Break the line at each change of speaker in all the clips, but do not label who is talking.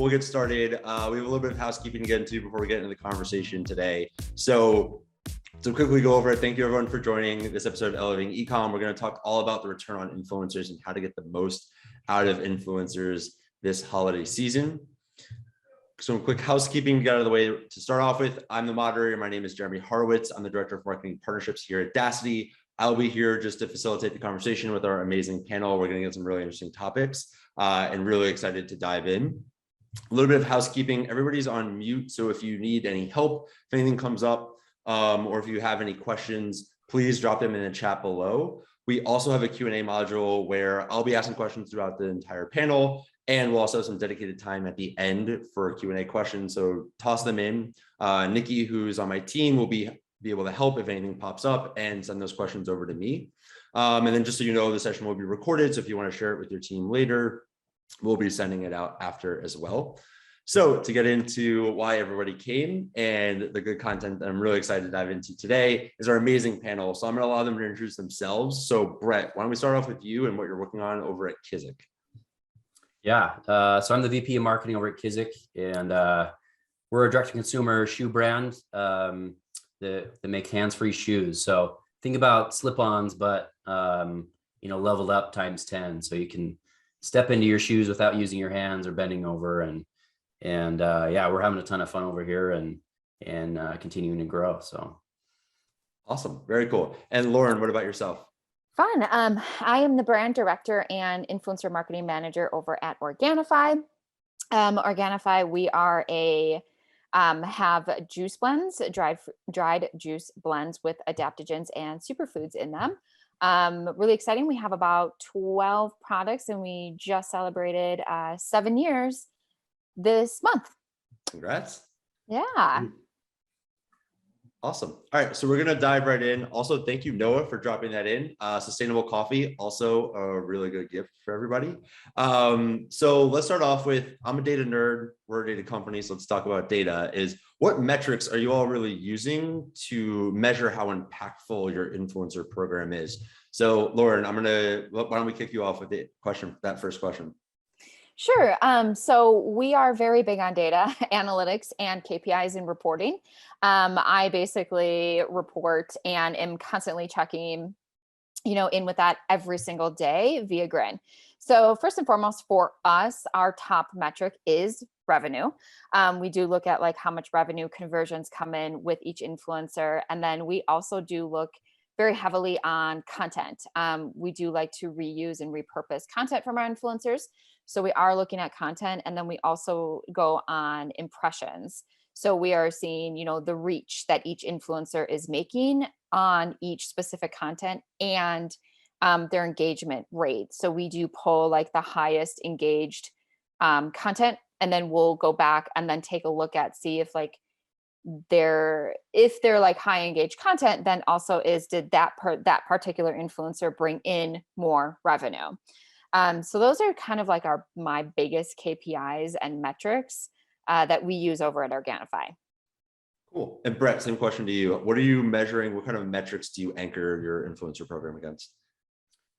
we'll get started. We have a little bit of housekeeping to get into before we get into the conversation today. So to quickly go over it, thank you everyone for joining this episode of Elevating Ecomm. We're going to talk all about the return on influencers and how to get the most out of influencers this holiday season. Some quick housekeeping to get out of the way to start off with. I'm the moderator. My name is Jeremy Horowitz. I'm the Director of Marketing Partnerships here at Daasity. I'll be here just to facilitate the conversation with our amazing panel. We're going to get some really interesting topics and really excited to dive in. A little bit of housekeeping. Everybody's on mute, so if you need any help, if anything comes up, or if you have any questions, please drop them in the chat below. We also have a Q&A module where I'll be asking questions throughout the entire panel, and we'll also have some dedicated time at the end for Q&A questions, so toss them in. Nikki, who's on my team, will be able to help if anything pops up and send those questions over to me. And then just so you know, the session will be recorded, so if you want to share it with your team later, we'll be sending it out after as well. So to get into why everybody came and the good content that I'm really excited to dive into today is our amazing panel. So I'm going to allow them to introduce themselves. So Brett, why don't we start off with you and what you're working on over at Kizik?
Yeah, so I'm the VP of Marketing over at Kizik, and we're a direct-to-consumer shoe brand that make hands-free shoes. So think about slip-ons, but leveled up times 10. So you can step into your shoes without using your hands or bending over, and yeah, we're having a ton of fun over here and continuing to grow. So
awesome, very cool. And Lauren, what about yourself?
Fun. I am the brand director and influencer marketing manager over at Organifi. Organifi, we are have juice blends, dried juice blends with adaptogens and superfoods in them. Really exciting. We have about 12 products, and we just celebrated 7 years this month.
Congrats.
Yeah.
Awesome. All right, so we're going to dive right in. Also, thank you, Noah, for dropping that in. Sustainable coffee, also a really good gift for everybody. So let's start off with, I'm a data nerd. We're a data company, so let's talk about data. What metrics are you all really using to measure how impactful your influencer program is? So Lauren, why don't we kick you off with that first question?
Sure. So we are very big on data analytics and KPIs and reporting. I basically report and am constantly checking, in with that every single day via Grin. So first and foremost, for us, our top metric is revenue. We do look at like how much revenue conversions come in with each influencer. And then we also do look very heavily on content. We do like to reuse and repurpose content from our influencers. So we are looking at content, and then we also go on impressions. So we are seeing, the reach that each influencer is making on each specific content and their engagement rate. So we do pull like the highest engaged content, and then we'll go back and then take a look at, see if they're like high engaged content, then also did that particular influencer bring in more revenue. So those are kind of like my biggest KPIs and metrics that we use over at Organifi.
Cool. And Brett, same question to you. What are you measuring? What kind of metrics do you anchor your influencer program against?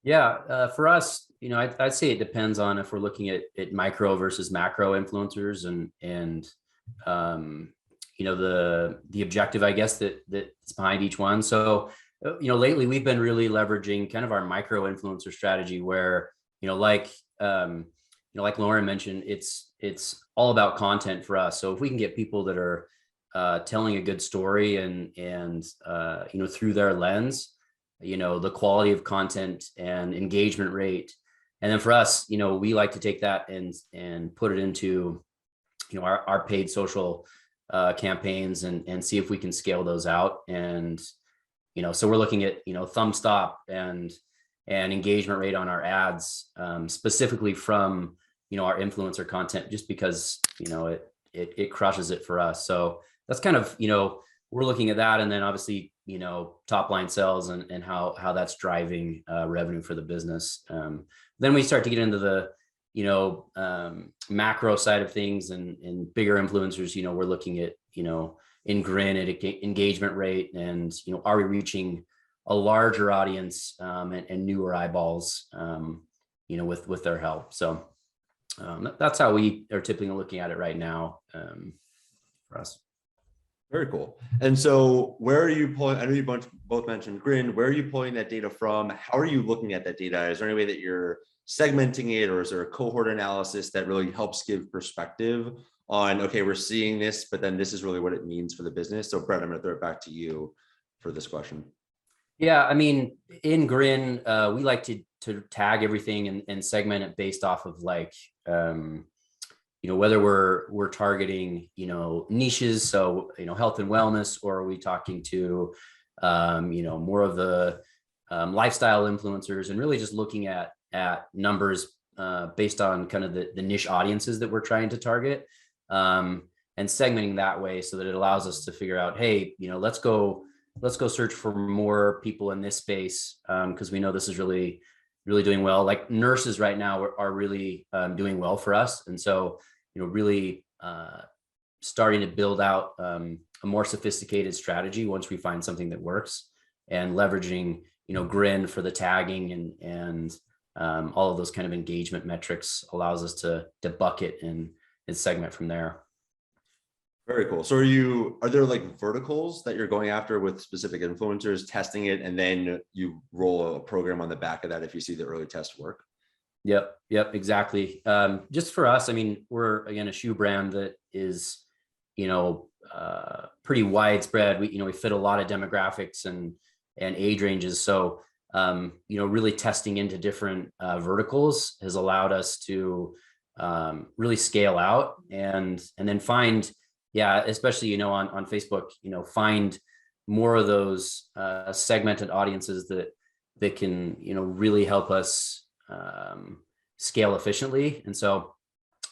Yeah, for us, I'd say it depends on if we're looking at micro versus macro influencers and the objective, I guess, that's behind each one. So, lately we've been really leveraging kind of our micro influencer strategy where, like Lauren mentioned, it's all about content for us. So if we can get people that are telling a good story and through their lens, the quality of content and engagement rate. And then for us, we like to take that and put it into, our paid social campaigns and see if we can scale those out. And, so we're looking at, thumb stop and engagement rate on our ads, specifically from, our influencer content, just because, it crushes it for us. So that's kind of, we're looking at that. And then obviously, top line sales and how that's driving revenue for the business. Then we start to get into the, macro side of things and bigger influencers. We're looking at, in Grin at engagement rate and, are we reaching a larger audience and newer eyeballs, with their help. So That's how we are typically looking at it right now for us.
Very cool. And so where are you pulling, I know you both mentioned Grin, where are you pulling that data from? How are you looking at that data? Is there any way that you're segmenting it, or is there a cohort analysis that really helps give perspective on, okay, we're seeing this, but then this is really what it means for the business? So Brett, I'm going to throw it back to you for this question.
Yeah, I mean, in Grin, we like to tag everything and segment it based off of like, whether we're targeting, niches, so, health and wellness, or are we talking to, more of the lifestyle influencers, and really just looking at numbers based on kind of the niche audiences that we're trying to target, and segmenting that way so that it allows us to figure out, hey, let's go search for more people in this space, because we know this is really doing well. Like nurses right now are really doing well for us. And so, really starting to build out a more sophisticated strategy once we find something that works, and leveraging, Grin for the tagging and all of those kind of engagement metrics allows us to bucket and segment from there.
Very cool. So are there like verticals that you're going after with specific influencers, testing it, and then you roll a program on the back of that if you see the early test work?
Yep, exactly. Just for us, I mean, we're again a shoe brand that is, pretty widespread. We fit a lot of demographics and age ranges. So, really testing into different verticals has allowed us to really scale out and then find, especially, on Facebook, find more of those segmented audiences that can, really help us scale efficiently. And so,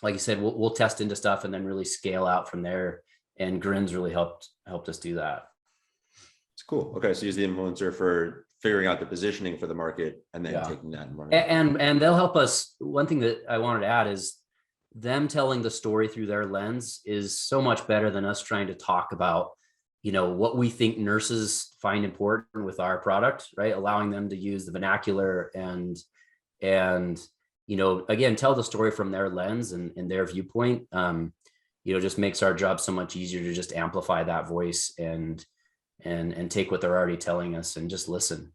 like you said, we'll test into stuff and then really scale out from there. And Grin's really helped us do that.
It's cool. Okay, so use the influencer for figuring out the positioning for the market and then taking that and running.
And they'll help us. One thing that I wanted to add is them telling the story through their lens is so much better than us trying to talk about, what we think nurses find important with our product, right? Allowing them to use the vernacular and again, tell the story from their lens and their viewpoint, just makes our job so much easier to just amplify that voice and take what they're already telling us and just listen.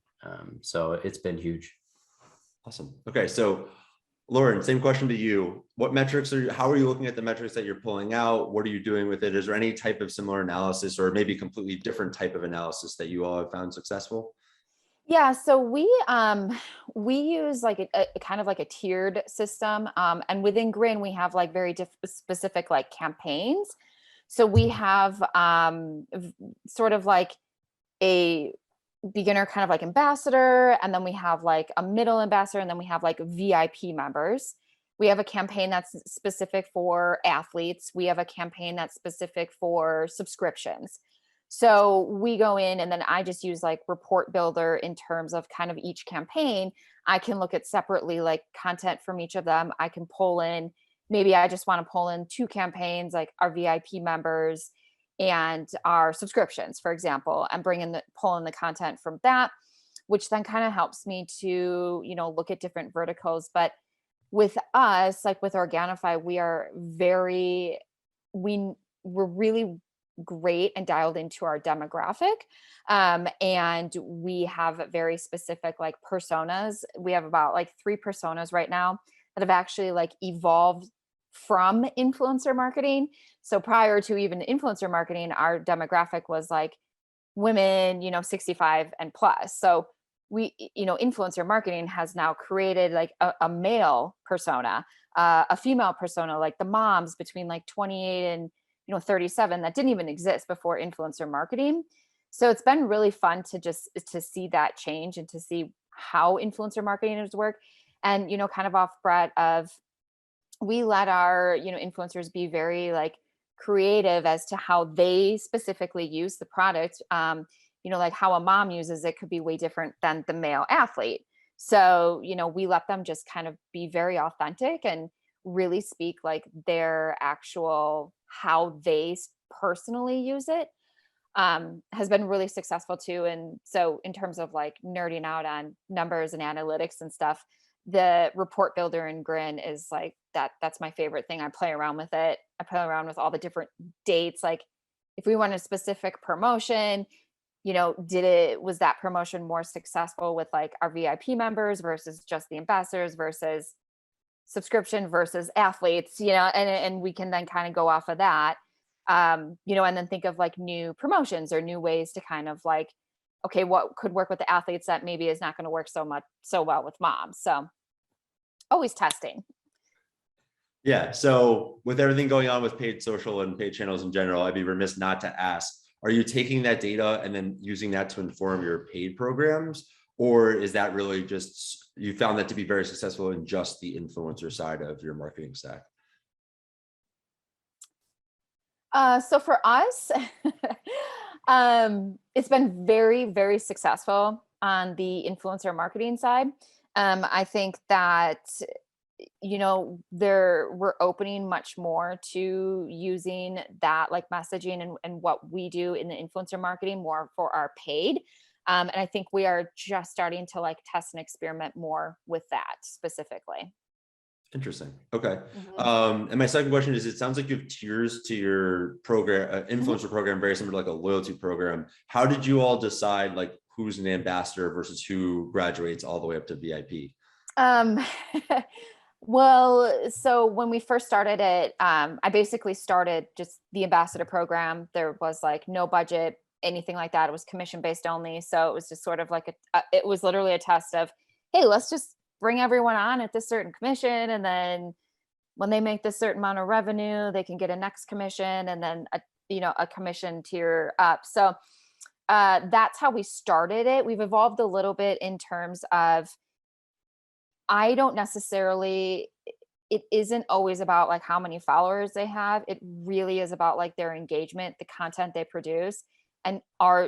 So it's been huge.
Awesome. Okay. So Lauren, same question to you. How are you looking at the metrics that you're pulling out? What are you doing with it? Is there any type of similar analysis or maybe completely different type of analysis that you all have found successful?
Yeah, so we use like a kind of like a tiered system, and within Grin we have like very specific like campaigns. So we have sort of like a beginner kind of like ambassador, and then we have like a middle ambassador, and then we have like VIP members. We have a campaign that's specific for athletes. We have a campaign that's specific for subscriptions. So we go in and then I just use like report builder in terms of kind of each campaign. I can look at separately like content from each of them. I can pull in, maybe I just want to pull in two campaigns, like our VIP members and our subscriptions, for example, and pull in the content from that, which then kind of helps me to, look at different verticals. But with us, like with Organifi, we're really great and dialed into our demographic. And we have very specific like personas. We have about like 3 personas right now that have actually like evolved from influencer marketing. So prior to even influencer marketing, our demographic was like women, 65 and plus. So we, influencer marketing has now created like a male persona, a female persona, like the moms between like 28 and 37 that didn't even exist before influencer marketing. So it's been really fun to see that change and to see how influencer marketing has worked. And, kind of off Brett of, we let our, influencers be very like creative as to how they specifically use the product. Like how a mom uses it could be way different than the male athlete. So, we let them just kind of be very authentic and really speak like their actual, how they personally use it, has been really successful too. And so in terms of like nerding out on numbers and analytics and stuff, the report builder and Grin is like that's my favorite thing. I play around with it. I play around with all the different dates. Like if we want a specific promotion, was that promotion more successful with like our VIP members versus just the ambassadors versus subscription versus athletes, and we can then kind of go off of that, and then think of like new promotions or new ways to kind of like, okay, what could work with the athletes that maybe is not going to work so well with moms. So always testing.
Yeah. So with everything going on with paid social and paid channels in general, I'd be remiss not to ask, are you taking that data and then using that to inform your paid programs? Or is that really just, you found that to be very successful in just the influencer side of your marketing stack?
So for us, it's been very, very successful on the influencer marketing side. I think that, we're opening much more to using that like messaging and what we do in the influencer marketing more for our paid. And I think we are just starting to like test and experiment more with that specifically.
Interesting. Okay.
Mhm.
And my second question is, it sounds like you have tiers to your program, influencer program, very similar to like a loyalty program. How did you all decide like who's an ambassador versus who graduates all the way up to VIP?
Well, so when we first started it, I basically started just the ambassador program. There was like no budget, anything like that. It was commission based only. So it was just sort of like it was literally a test of, hey, let's just bring everyone on at this certain commission. And then when they make this certain amount of revenue, they can get a next commission and then a commission tier up. So that's how we started it. We've evolved a little bit in terms of, I don't necessarily, it isn't always about like how many followers they have. It really is about like their engagement, the content they produce, and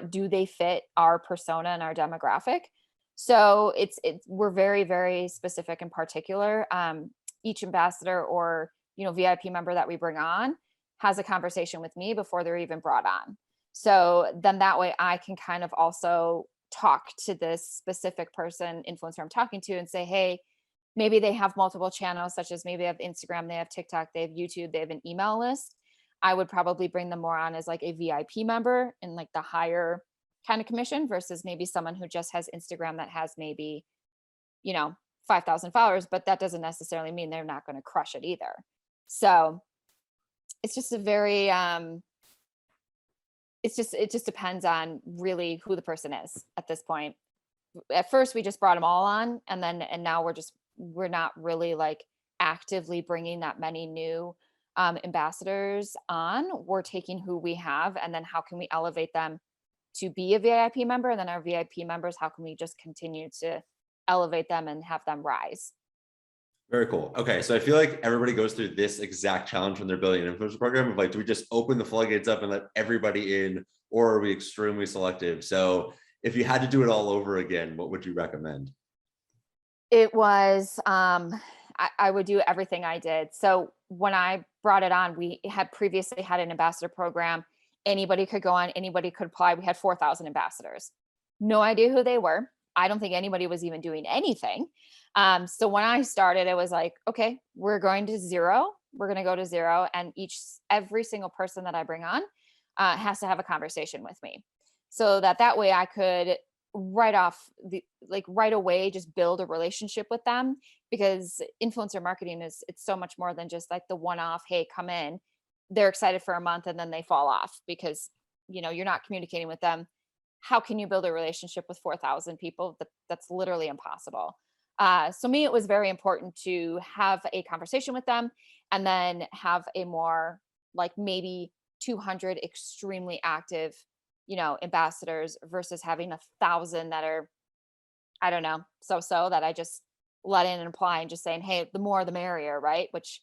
do they fit our persona and our demographic? So we're very, very specific and particular. Each ambassador or, VIP member that we bring on has a conversation with me before they're even brought on. So then that way I can kind of also talk to this specific person, influencer I'm talking to, and say, hey, maybe they have multiple channels, such as maybe they have Instagram, they have TikTok, they have YouTube, they have an email list. I would probably bring them more on as like a VIP member in like the higher kind of commission versus maybe someone who just has Instagram that has maybe, 5,000 followers, but that doesn't necessarily mean they're not going to crush it either. So it's just a very, it just depends on really who the person is at this point. At first we just brought them all on, and now we're not really like actively bringing that many new ambassadors on. We're taking who we have and then how can we elevate them to be a VIP member, and then our VIP members, how can we just continue to elevate them and have them rise?
Very cool. Okay. So I feel like everybody goes through this exact challenge when they're building an influencer program of like, do we just open the floodgates up and let everybody in, or are we extremely selective? So if you had to do it all over again, what would you recommend?
It was, I would do everything I did. So when I brought it on, we had previously had an ambassador program. Anybody could go on, anybody could apply. We had 4,000 ambassadors. No idea who they were. I don't think anybody was even doing anything. So when I started, it was like, okay, we're going to zero. We're going to go to zero. And every single person that I bring on has to have a conversation with me. So that way I could right away just build a relationship with them, because influencer marketing it's so much more than just like the one-off, hey, come in. They're excited for a month and then they fall off because you're not communicating with them. How can you build a relationship with 4,000 people? That's literally impossible. So me, it was very important to have a conversation with them and then have a more like maybe 200 extremely active ambassadors versus having 1,000 that are, I don't know, so that I just let in and apply and just saying, hey, the more the merrier, right? Which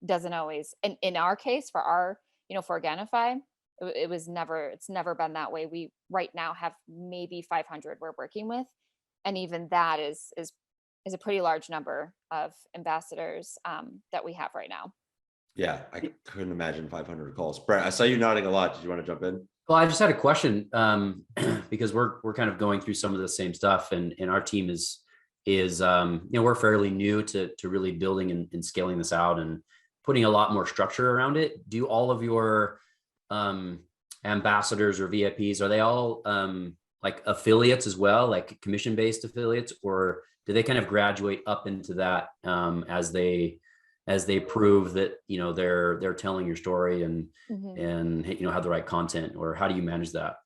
doesn't always, in our case, for our, for Organifi, it's never been that way. We right now have maybe 500 we're working with. And even that is a pretty large number of ambassadors that we have right now.
Yeah, I couldn't imagine 500 calls. Brett, I saw you nodding a lot. Did you want to jump in?
Well, I just had a question because we're kind of going through some of the same stuff, and our team is is, we're fairly new to really building and scaling this out and putting a lot more structure around it. Do all of your ambassadors or VIPs, are they all like affiliates as well, like commission-based affiliates, or do they kind of graduate up into that as they prove that, they're telling your story and have the right content, or how do you manage that?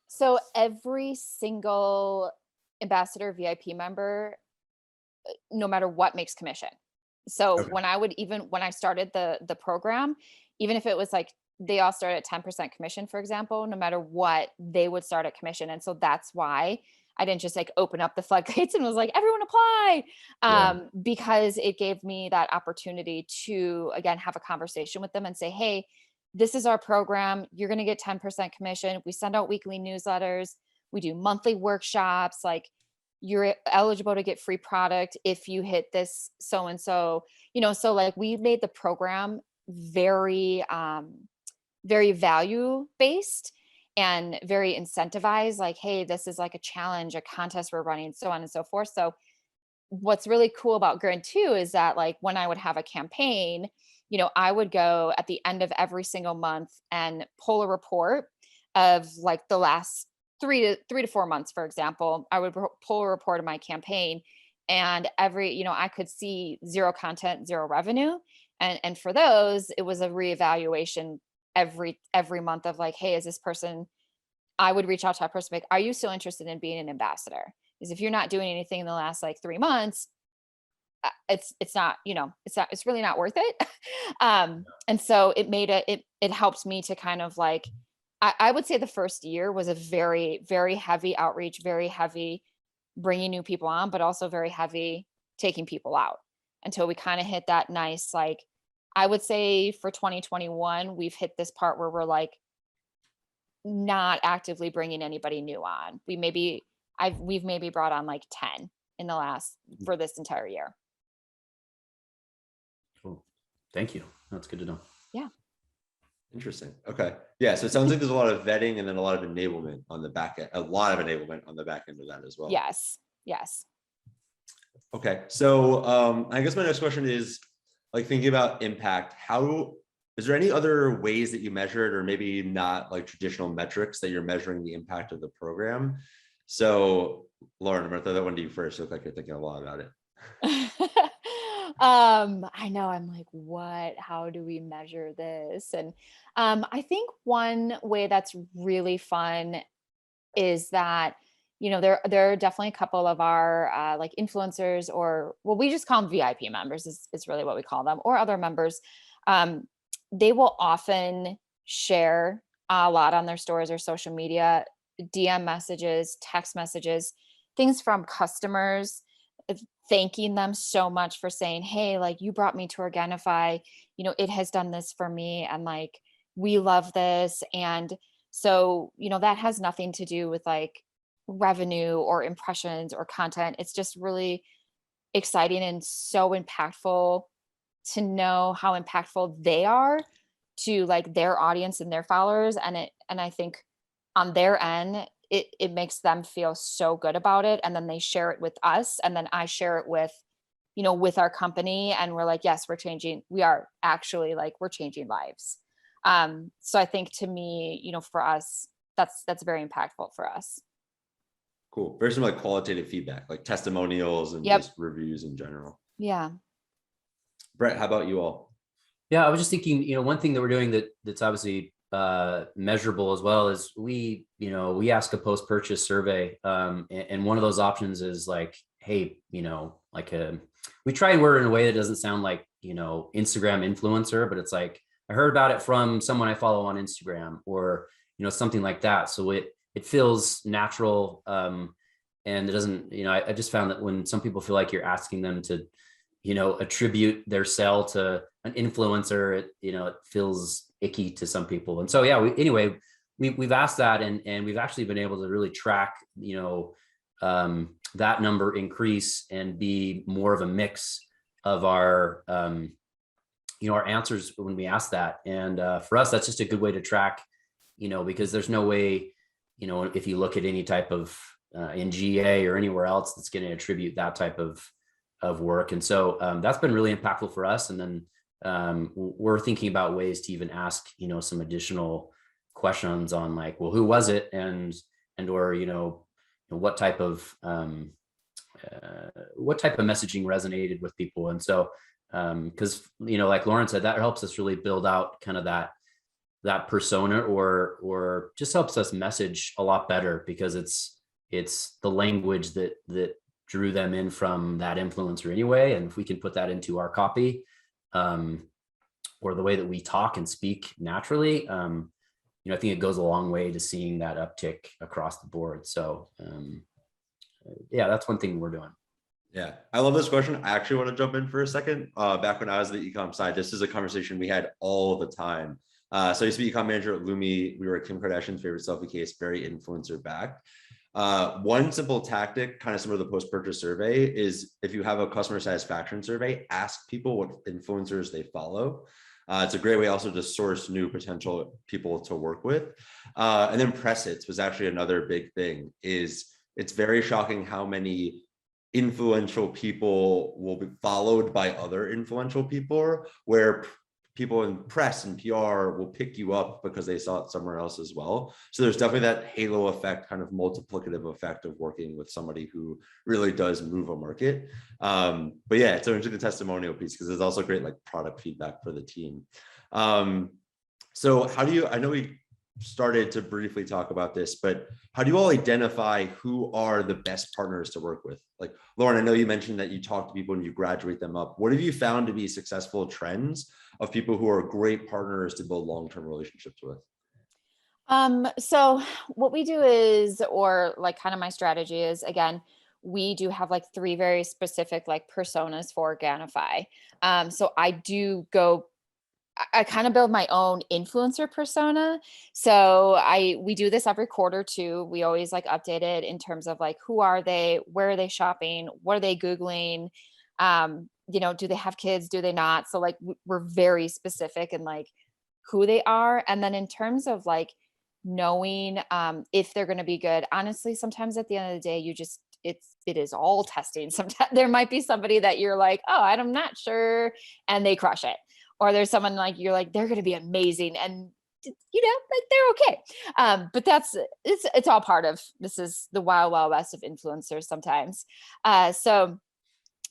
So every single ambassador VIP member, no matter what, makes commission. So
Okay.
when I started the program, even if it was like they all started at 10% commission, for example, no matter what, they would start at commission. And so that's why I didn't just like open up the floodgates and was like, everyone apply, because it gave me that opportunity to, again, have a conversation with them and say, hey, this is our program. You're going to get 10% commission. We send out weekly newsletters. We do monthly workshops. Like, you're eligible to get free product if you hit this so-and-so, so like we made the program very, very value based and very incentivized. Like, hey, this is like a challenge, a contest we're running, so on and so forth. So what's really cool about Grid 2 is that, like, when I would have a campaign, I would go at the end of every single month and pull a report of like the last 3 to 4 months, for example. I would pull a report of my campaign, and I could see 0 content, 0 revenue. And for those, it was a reevaluation every month of like, hey, is this person, I would reach out to that person, like, are you still interested in being an ambassador? Because if you're not doing anything in the last like 3 months, it's not, it's really not worth it. And so it helps me to kind of like, I would say the first year was a very, very heavy outreach, very heavy bringing new people on, but also very heavy taking people out, until we kind of hit that nice, like, I would say for 2021, we've hit this part where we're like not actively bringing anybody new on. We've maybe brought on like 10 in the last, for this entire year.
Cool. Thank you. That's good to know.
Yeah.
Interesting. Okay. Yeah. So it sounds like there's a lot of vetting and then a lot of enablement on the back end, a lot of enablement on the back end of that as well.
Yes. Yes.
Okay. So I guess my next question is, like, thinking about impact, is there any other ways that you measure it, or maybe not like traditional metrics that you're measuring the impact of the program? So Lauren, I'm gonna throw that one to you first. You look like you're thinking a lot about it.
I know, I'm like, how do we measure this? And I think one way that's really fun is that, there are definitely a couple of our like influencers, or, well, we just call them VIP members is really what we call them, or other members. They will often share a lot on their stories or social media, DM messages, text messages, things from customers, thanking them so much for saying, hey, like, you brought me to Organifi, it has done this for me, and like, we love this. And so, that has nothing to do with like revenue or impressions or content. It's just really exciting and so impactful to know how impactful they are to like their audience and their followers. And I think on their end, it makes them feel so good about it. And then they share it with us. And then I share it with, with our company. And we're like, yes, we're changing lives. So I think, to me, for us, that's very impactful for us.
Cool. Very some like qualitative feedback, like testimonials and just reviews in general.
Yeah.
Brett, how about you all?
Yeah, I was just thinking, one thing that we're doing that's obviously measurable as well is we ask a post-purchase survey, and one of those options is like, hey, we try and word it in a way that doesn't sound like, Instagram influencer, but it's like, I heard about it from someone I follow on Instagram, or, something like that. So it feels natural. And it doesn't, I just found that when some people feel like you're asking them to, attribute their sell to an influencer, it feels icky to some people. And so, yeah, we've asked that, and we've actually been able to really track, that number increase and be more of a mix of our, our answers when we ask that. And for us, that's just a good way to track, because there's no way, if you look at any type of in GA or anywhere else that's going to attribute that type of work. And so that's been really impactful for us. And then we're thinking about ways to even ask, some additional questions on like, well, who was it? And or, what type of messaging resonated with people. And so, because, like Lauren said, that helps us really build out kind of that persona or just helps us message a lot better, because it's the language that drew them in from that influencer anyway. And if we can put that into our copy, or the way that we talk and speak naturally, I think it goes a long way to seeing that uptick across the board. So yeah, that's one thing we're doing.
Yeah, I love this question. I actually want to jump in for a second. Back when I was the eComm side, this is a conversation we had all the time. So I used to be eComm manager at Lumi. We were Kim Kardashian's favorite selfie case, very influencer backed. One simple tactic, kind of similar to the post-purchase survey, is if you have a customer satisfaction survey, ask people what influencers they follow. It's a great way also to source new potential people to work with. And then press hits was actually another big thing. It's very shocking how many influential people will be followed by other influential people, where people in press and PR will pick you up because they saw it somewhere else as well. So there's definitely that halo effect, kind of multiplicative effect of working with somebody who really does move a market. But yeah, it's into the testimonial piece, because there's also great like product feedback for the team. So how do you, I know we started to briefly talk about this, but how do you all identify who are the best partners to work with? Like Lauren, I know you mentioned that you talk to people and you graduate them up. What have you found to be successful trends of people who are great partners to build long-term relationships with?
So what we do is, or like kind of my strategy is, again, we do have like 3 very specific like personas for Organifi. So I kind of build my own influencer persona. So we do this every quarter too. We always like update it in terms of like, who are they? Where are they shopping? What are they Googling? Do they have kids? Do they not? So like, we're very specific in like who they are. And then in terms of like knowing if they're going to be good, honestly, sometimes at the end of the day, it is all testing. Sometimes there might be somebody that you're like, oh, I'm not sure, and they crush it. Or there's someone like, you're like, they're going to be amazing. And, like they're okay. But it's all part of, this is the wild, wild west of influencers sometimes. So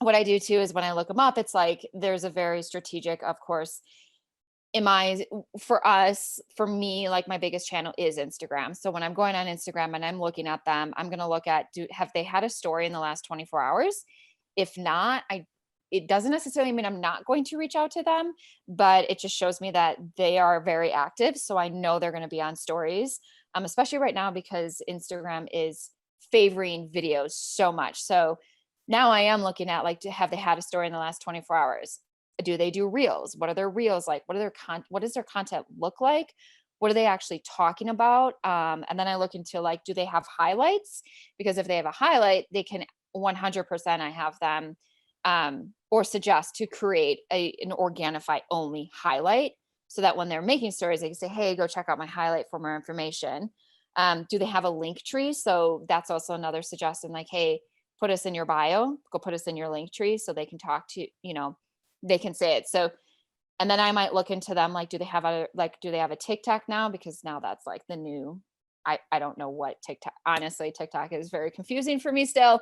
what I do too, is when I look them up, it's like, there's a very strategic, of course, for me, like my biggest channel is Instagram. So when I'm going on Instagram and I'm looking at them, I'm going to look at, have they had a story in the last 24 hours? If not, it doesn't necessarily mean I'm not going to reach out to them, but it just shows me that they are very active. So I know they're going to be on stories, especially right now, because Instagram is favoring videos so much. So now I am looking at like, have they had a story in the last 24 hours? Do they do reels? What are their reels like? What does their content look like? What are they actually talking about? And then I look into like, do they have highlights? Because if they have a highlight, they can 100%, I have them or suggest to create an Organifi only highlight, so that when they're making stories, they can say, hey, go check out my highlight for more information. Do they have a link tree? So that's also another suggestion, like, hey, put us in your bio, go put us in your link tree, so they can talk to, they can say it. So, and then I might look into them, like, do they have a TikTok now? Because now that's like the new, I don't know what TikTok, honestly, TikTok is very confusing for me still,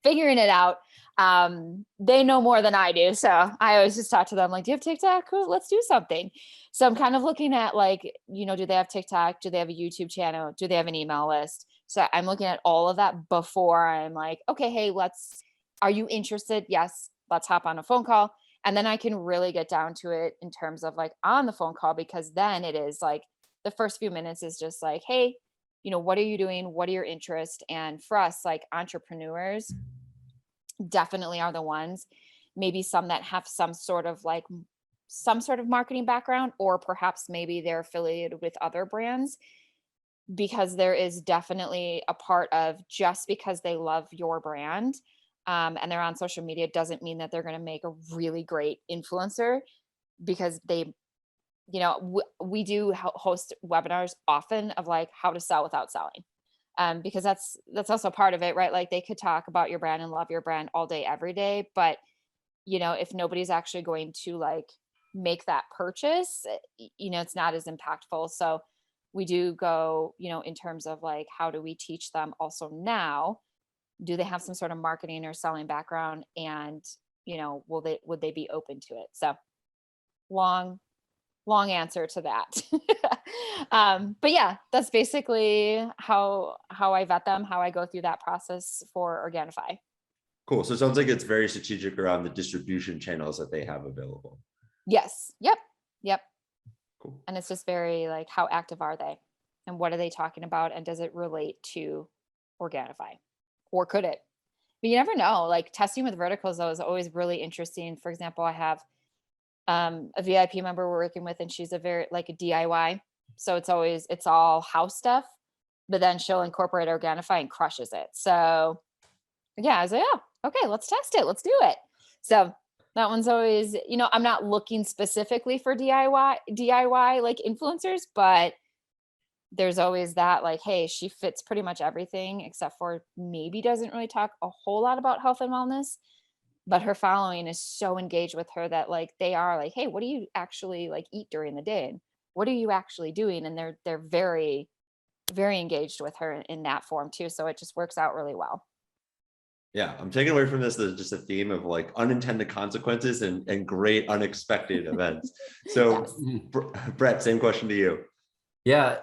figuring it out. They know more than I do. So I always just talk to them like, do you have TikTok? Cool, let's do something. So I'm kind of looking at like, do they have TikTok? Do they have a YouTube channel? Do they have an email list? So I'm looking at all of that before I'm like, okay, hey, are you interested? Yes, let's hop on a phone call. And then I can really get down to it in terms of like on the phone call, because then it is like the first few minutes is just like, hey, what are you doing? What are your interests? And for us, like entrepreneurs definitely are the ones, maybe some that have some sort of marketing background, or perhaps maybe they're affiliated with other brands, because there is definitely a part of, just because they love your brand and they're on social media doesn't mean that they're going to make a really great influencer, because they, we do host webinars often of like how to sell without selling. because that's also part of it, right? Like they could talk about your brand and love your brand all day, every day, but if nobody's actually going to like make that purchase, it's not as impactful. So we do go, in terms of like, how do we teach them also now? Do they have some sort of marketing or selling background? And, would they be open to it? So long answer to that. But yeah, that's basically how I vet them, how I go through that process for Organifi.
Cool. So it sounds like it's very strategic around the distribution channels that they have available.
Yes. Yep.
Cool.
And it's just very like, how active are they? And what are they talking about? And does it relate to Organifi? Or could it? But you never know. Like testing with verticals though is always really interesting. For example, I have a VIP member we're working with, and she's a very like a DIY. So it's all house stuff, but then she'll incorporate Organifi and crushes it. So yeah, I was like, oh, okay, let's test it. Let's do it. So that one's always, I'm not looking specifically for DIY like influencers, but there's always that like, hey, she fits pretty much everything except for maybe doesn't really talk a whole lot about health and wellness, but her following is so engaged with her that like, they are like, hey, what do you actually like eat during the day? And what are you actually doing? And they're very, very engaged with her in that form too. So it just works out really well.
Yeah, I'm taking away from this just a theme of like unintended consequences and great unexpected events. So yes. Brett, same question to you.
Yeah,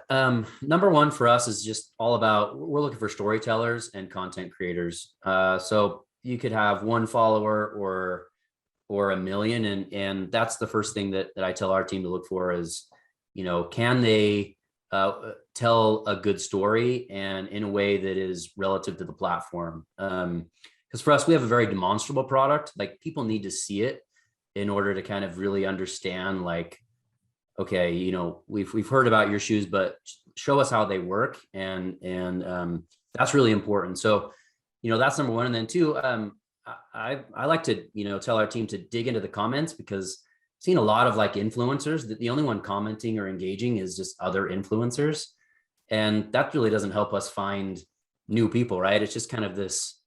number one for us is just all about, we're looking for storytellers and content creators. So you could have one follower or a million, and that's the first thing that I tell our team to look for is, can they tell a good story and in a way that is relative to the platform. Because for us, we have a very demonstrable product. Like people need to see it in order to kind of really understand like, okay, we've heard about your shoes, but show us how they work. And that's really important. So, that's number one. And then two, I like to, tell our team to dig into the comments, because I've seen a lot of like influencers that the only one commenting or engaging is just other influencers. And that really doesn't help us find new people, right? It's just kind of this,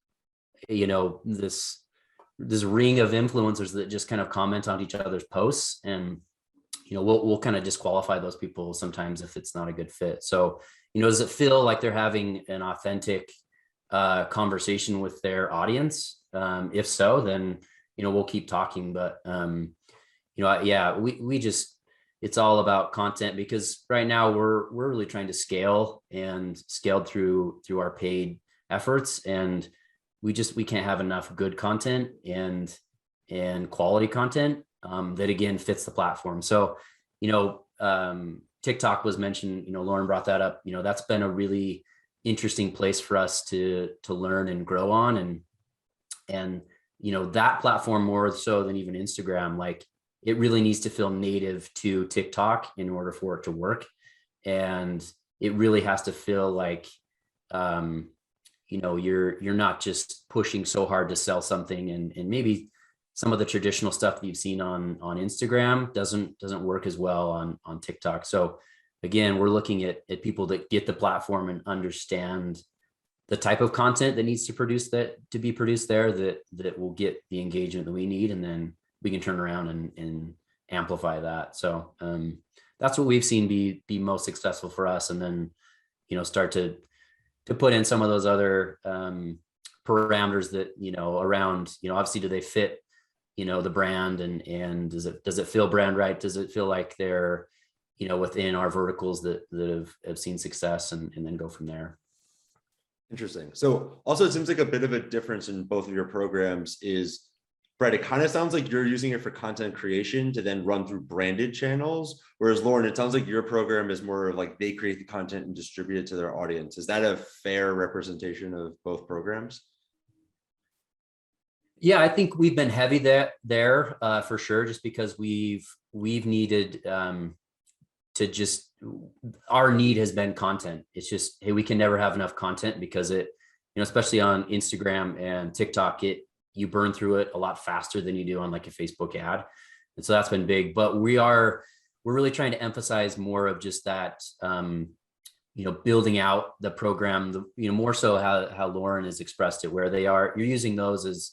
this ring of influencers that just kind of comment on each other's posts. And, we'll kind of disqualify those people sometimes if it's not a good fit. So, does it feel like they're having an authentic conversation with their audience? If so, then, we'll keep talking. But, yeah, we just, it's all about content, because right now we're really trying to scale and scaled through our paid efforts. And we can't have enough good content and quality content that again fits the platform. So, TikTok was mentioned, Lauren brought that up, that's been a really interesting place for us to learn and grow on. And, that platform more so than even Instagram, like it really needs to feel native to TikTok in order for it to work. And it really has to feel like, you're not just pushing so hard to sell something, and maybe some of the traditional stuff that you've seen on Instagram doesn't work as well on TikTok. So again, we're looking at people that get the platform and understand the type of content that needs to be produced there that will get the engagement that we need, and then we can turn around and amplify that. So that's what we've seen be most successful for us. And then, start to put in some of those other parameters that, around, obviously, do they fit, the brand, and does it feel brand right? Does it feel like they're, within our verticals that have seen success, and then go from there.
Interesting. So also it seems like a bit of a difference in both of your programs is, Brett, it kind of sounds like you're using it for content creation to then run through branded channels. Whereas Lauren, it sounds like your program is more like they create the content and distribute it to their audience. Is that a fair representation of both programs?
Yeah, I think we've been heavy there for sure, just because we've needed to just, our need has been content. It's just, hey, we can never have enough content, because it, especially on Instagram and TikTok, you burn through it a lot faster than you do on like a Facebook ad. And so that's been big, but we're really trying to emphasize more of just that, building out the program, more so how Lauren has expressed it, where you're using those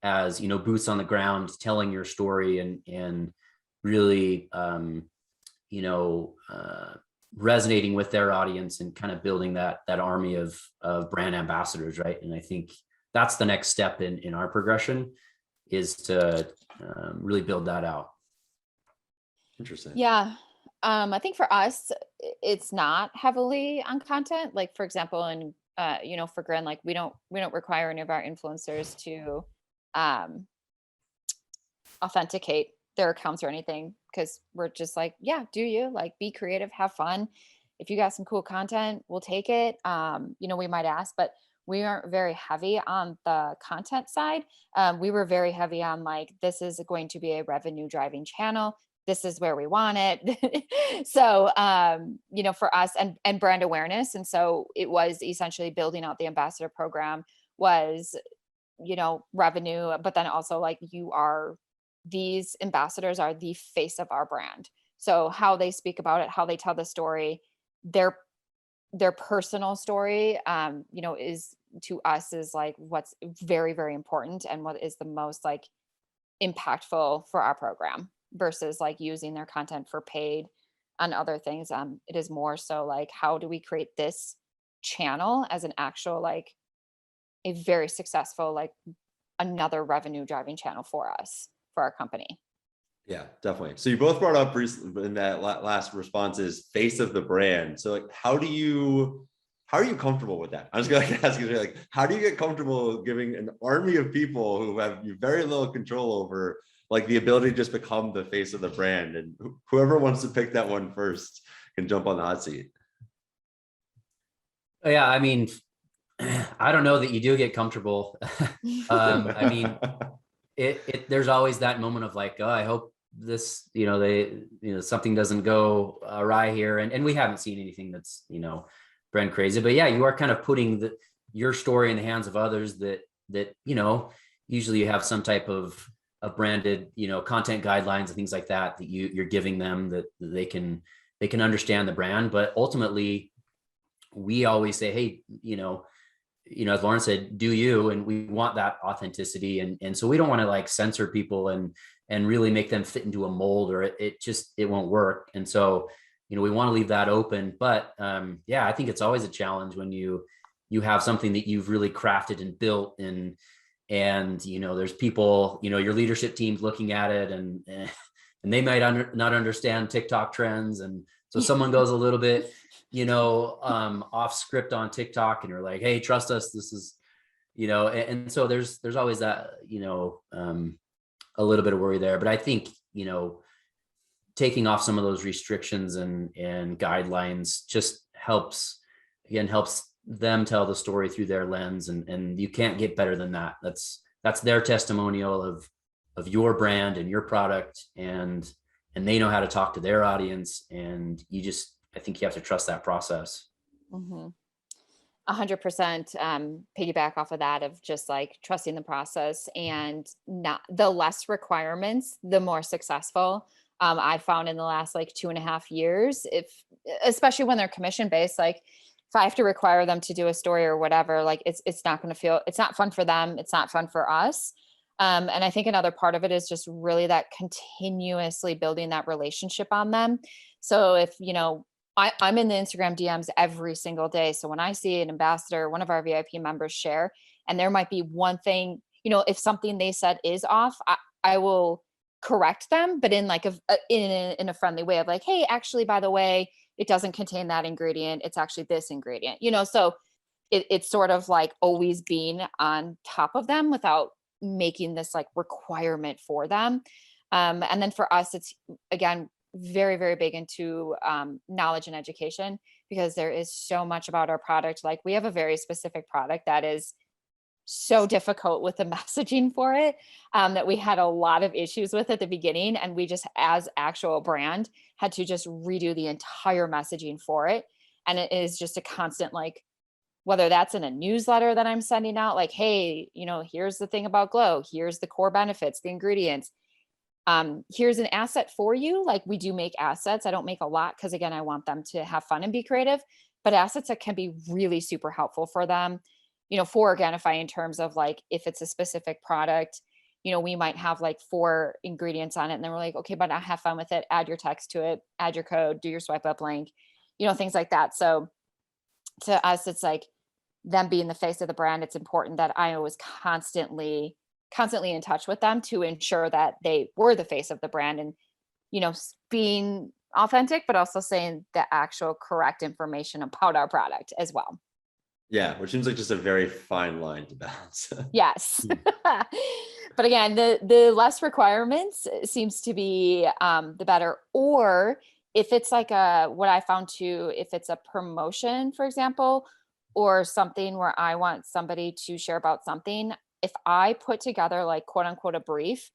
as boots on the ground, telling your story and really, resonating with their audience and kind of building that army of brand ambassadors, right? And I think that's the next step in our progression, is to really build that out.
Interesting.
Yeah. I think for us, it's not heavily on content. Like, for example, in for Grin, like we don't require any of our influencers to authenticate their accounts or anything, because we're just like, yeah, do you, like, be creative, have fun. If you got some cool content, we'll take it. We might ask, but we aren't very heavy on the content side. We were very heavy on, like, this is going to be a revenue driving channel. This is where we want it. So, for us, and brand awareness. And so it was essentially building out the ambassador program was, revenue, but then also, like, these ambassadors are the face of our brand. So how they speak about it, how they tell the story, their personal story, is, to us, is like what's very, very important and what is the most, like, impactful for our program, versus like using their content for paid on other things. It is more so like, how do we create this channel as an actual, like, a very successful, like, another revenue driving channel for us, for our company.
Yeah, definitely. So you both brought up recently in that last response is face of the brand. So, like, how are you comfortable with that? I'm just going to ask you, like, how do you get comfortable giving an army of people who have very little control over, like, the ability to just become the face of the brand? And whoever wants to pick that one first can jump on the hot seat.
Yeah, I mean, I don't know that you do get comfortable. I mean, there's always that moment of like, oh, I hope this, something doesn't go awry here. And we haven't seen anything that's, brand crazy, but yeah, you are kind of putting your story in the hands of others that, usually you have some type of branded, content guidelines and things like that you're giving them, that they can understand the brand. But ultimately we always say, hey, as Lauren said, do you, and we want that authenticity. And so we don't want to, like, censor people and really make them fit into a mold, or it won't work. And so, we want to leave that open. But I think it's always a challenge when you have something that you've really crafted and built, and there's people, your leadership team's looking at it, and they might not understand TikTok trends. And so someone goes a little bit, off script on TikTok, and you're like, hey, trust us, this is, and so there's always that, a little bit of worry there. But I think, taking off some of those restrictions and guidelines just helps them tell the story through their lens. And you can't get better than that. That's their testimonial of your brand and your product, and they know how to talk to their audience. And I think you have to trust that process.
100% piggyback off of that, of just, like, trusting the process, and not the less requirements, the more successful. I found in the last, like, 2.5 years, especially when they're commission based, like, if I have to require them to do a story or whatever, like, it's not fun for them. It's not fun for us. And I think another part of it is just really that continuously building that relationship on them. So if, I'm in the Instagram DMs every single day. So when I see an ambassador, one of our VIP members share, and there might be one thing, if something they said is off, I will correct them, but in, like, in a friendly way of, like, hey, actually, by the way, it doesn't contain that ingredient. It's actually this ingredient, so it's sort of like always being on top of them without making this, like, requirement for them. And then for us, it's, again, very, very big into knowledge and education, because there is so much about our product. Like, we have a very specific product that is so difficult with the messaging for it, that we had a lot of issues with at the beginning. And we just, as actual brand, had to just redo the entire messaging for it. And it is just a constant, like, whether that's in a newsletter that I'm sending out, like, hey, here's the thing about Glow, here's the core benefits, the ingredients. Here's an asset for you. Like, we do make assets. I don't make a lot, because, again, I want them to have fun and be creative. but assets that can be really super helpful for them, for Organifi in terms of like, if it's a specific product, we might have like 4 ingredients on it and then we're like, okay, but I have fun with it. Add your text to it, add your code, do your swipe up link, things like that. So to us, it's like them being the face of the brand. It's important that I was constantly in touch with them to ensure that they were the face of the brand and, being authentic, but also saying the actual correct information about our product as well.
Yeah, which seems like just a very fine line to balance.
Yes. But again, the less requirements seems to be the better. Or if it's like what I found too, if it's a promotion, for example, or something where I want somebody to share about something, if I put together like quote unquote a brief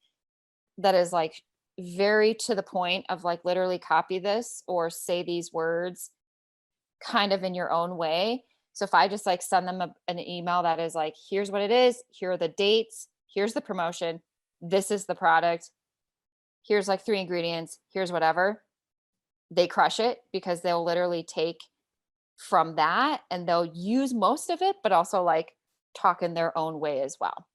that is like very to the point of like literally copy this or say these words kind of in your own way. So if I just like send them an email that is like, here's what it is, here are the dates, here's the promotion, this is the product, here's like 3 ingredients, here's whatever, they crush it because they'll literally take from that and they'll use most of it, but also like talk in their own way as well.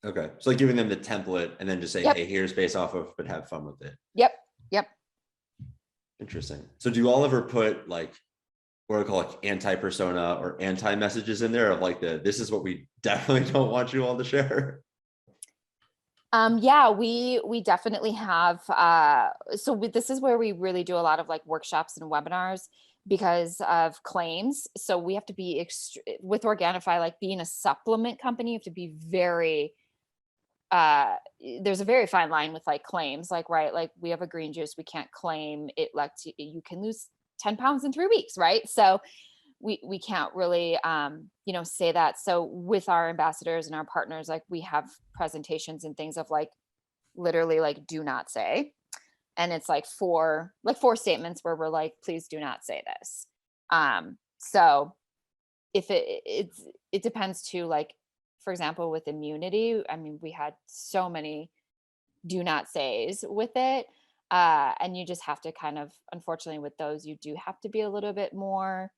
Okay. So like giving them the template and then just say,
Yep.
hey, here's based off of, but have fun with it.
Yep.
Interesting. So do you all ever put like, what I call like anti-persona or anti-messages in there of like this is what we definitely don't want you all to share?
Yeah, we definitely have. This is where we really do a lot of like workshops and webinars because of claims. So we have to be with Organifi, like being a supplement company, you have to be very, there's a very fine line with like claims, like, right. Like we have a green juice, we can't claim it. Like you can lose 10 pounds in 3 weeks. Right. So we can't really, say that. So with our ambassadors and our partners, like we have presentations and things of like, literally like, do not say. And it's like 4 statements where we're like, please do not say this. So if it depends too, like, for example, with immunity, I mean, we had so many do not says with it. And you just have to kind of, unfortunately with those, you do have to be a little bit more,